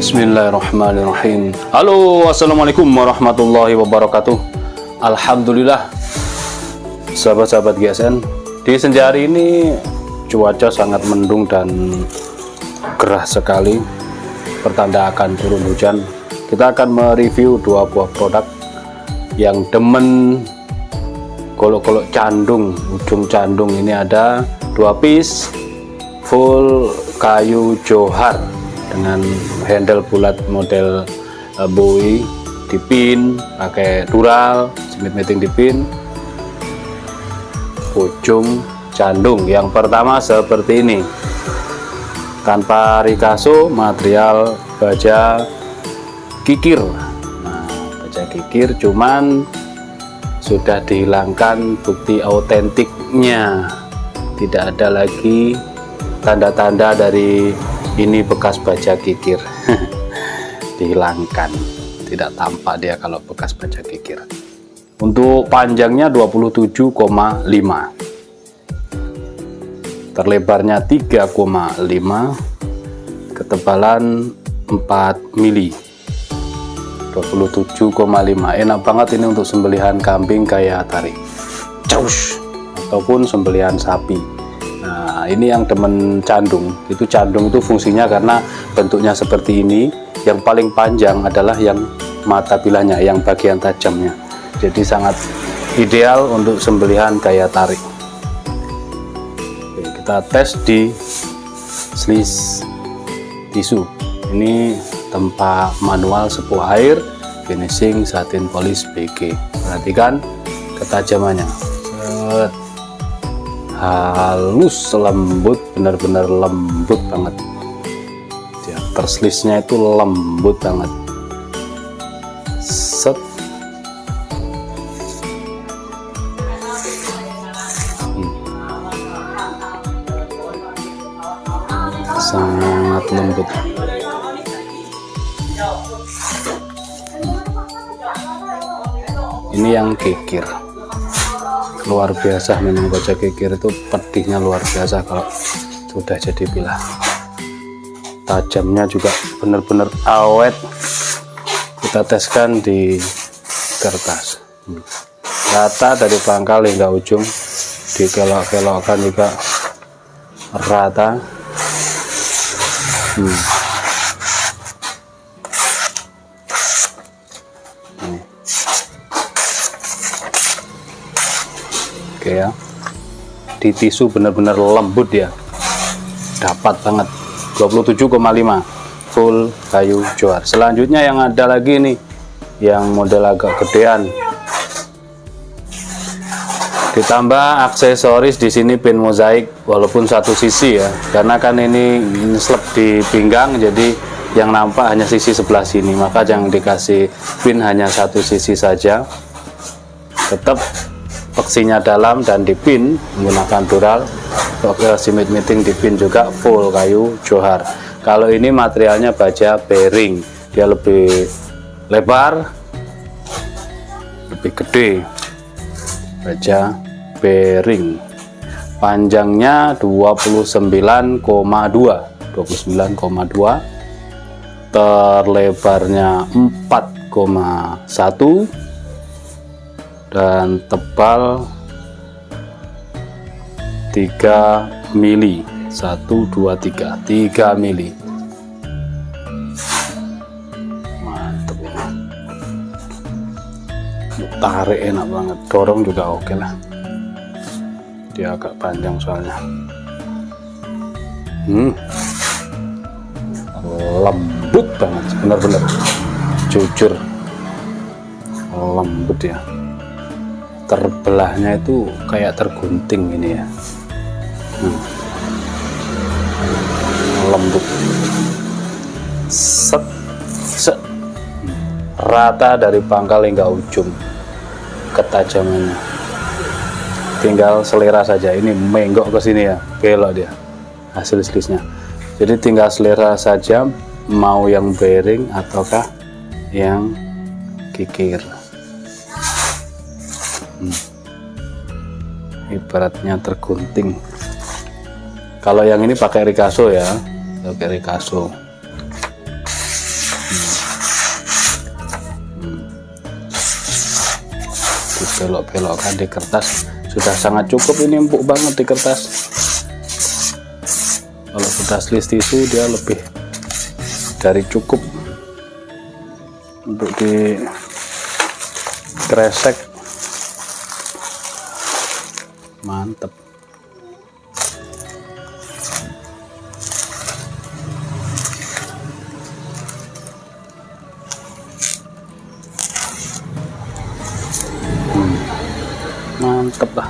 Bismillahirrahmanirrahim. Halo, assalamualaikum warahmatullahi wabarakatuh. Alhamdulillah, sahabat-sahabat GSN, di senja hari ini cuaca sangat mendung dan gerah sekali, pertanda akan turun hujan. Kita akan mereview dua buah produk yang demen golok-golok candung, ujung candung. Ini ada 2 piece full kayu johar dengan handle bulat model Bowie, dipin pakai dural, Smith Meeting dipin, ujung candung. Yang pertama seperti ini, tanpa rikaso, material baja kikir. Nah, baja kikir, cuman sudah dihilangkan bukti autentiknya, tidak ada lagi tanda-tanda dari ini bekas baja kikir. Dihilangkan, tidak tampak dia kalau bekas baja kikir. Untuk panjangnya 27,5, terlebarnya 3,5, ketebalan 4 mili, 27,5. Enak banget ini untuk sembelihan kambing kayak tarik caus ataupun sembelihan sapi. Nah, ini yang demen candung. Itu candung itu fungsinya karena bentuknya seperti ini. Yang paling panjang adalah yang mata bilahnya, yang bagian tajamnya. Jadi sangat ideal untuk sembelihan gaya tarik. Oke, kita tes di slis tisu. Ini tempa manual sepuh air, finishing satin polish BG. Perhatikan ketajamannya. Set. Halus, lembut, benar-benar lembut banget ya, terslisnya itu lembut banget. Set. Sangat lembut. Ini yang kikir, luar biasa memang. Baja kikir itu pedihnya luar biasa kalau sudah jadi pilah. Tajamnya juga benar-benar awet. Kita teskan di kertas. Rata dari pangkal hingga ujung, dikelok-kelokkan juga rata. Oke ya, di tisu benar-benar lembut ya, dapat banget. 27,5 full kayu johar. Selanjutnya yang ada lagi nih, yang model agak gedean, ditambah aksesoris di sini pin mozaik walaupun satu sisi ya, karena kan ini slep di pinggang, jadi yang nampak hanya sisi sebelah sini, maka yang dikasih pin hanya satu sisi saja. Tetap peksinya dalam dan dipin menggunakan dural. Smith Meeting dipin juga full kayu johar. Kalau ini materialnya baja bearing, dia lebih lebar, lebih gede. Baja bearing, panjangnya 29,2, diameter lebarnya 4,1 dan tebal 3 mili. 1 2 3 mili. Mantap ini. Tarik enak banget, dorong juga oke lah. Dia agak panjang soalnya. Lembut banget, bener-bener jujur lembut ya. Terbelahnya itu kayak tergunting ini ya. Lembut, set, set, rata dari pangkal hingga ujung ketajamannya. Tinggal selera saja. Ini menggok ke sini ya, belok dia hasil slisnya. Jadi tinggal selera saja mau yang bearing ataukah yang kikir. Ibaratnya tergunting. Kalau yang ini pakai Ricasso ya, pakai Ricasso. Dibelok-belokkan di kertas sudah sangat cukup. Ini empuk banget di kertas. Kalau kita slis tisu dia lebih dari cukup untuk di kresek. Mantap. Mantep lah.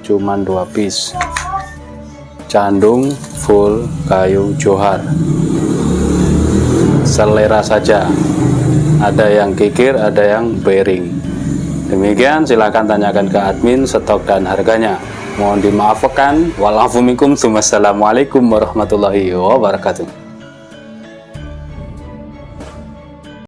Cuman 2 piece. Candung full kayu johar. Selera saja. Ada yang kikir, ada yang bearing. Demikian, silakan tanyakan ke admin stok dan harganya. Mohon dimaafkan. Walafumikum. Wassalamualaikum warahmatullahi wabarakatuh.